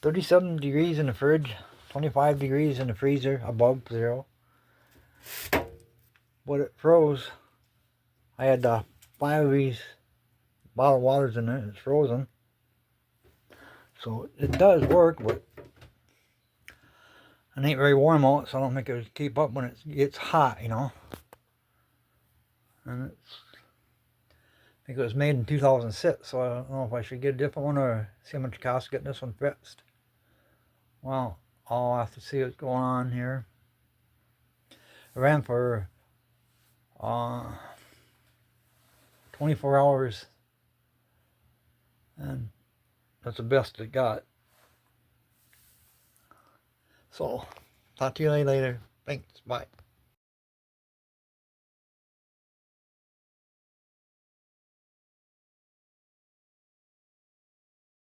37 degrees in the fridge, 25 degrees in the freezer, above 0. But it froze. I had 5 of these bottled waters in it. It's frozen. So it does work, but it ain't very warm out, so I don't think it would keep up when it gets hot, you know. And I think it was made in 2006, so I don't know if I should get a different one or see how much it costs getting this one fixed. Well, I'll have to see what's going on here. I ran for 24 hours, and that's the best it got. So, talk to you later. Thanks. Bye.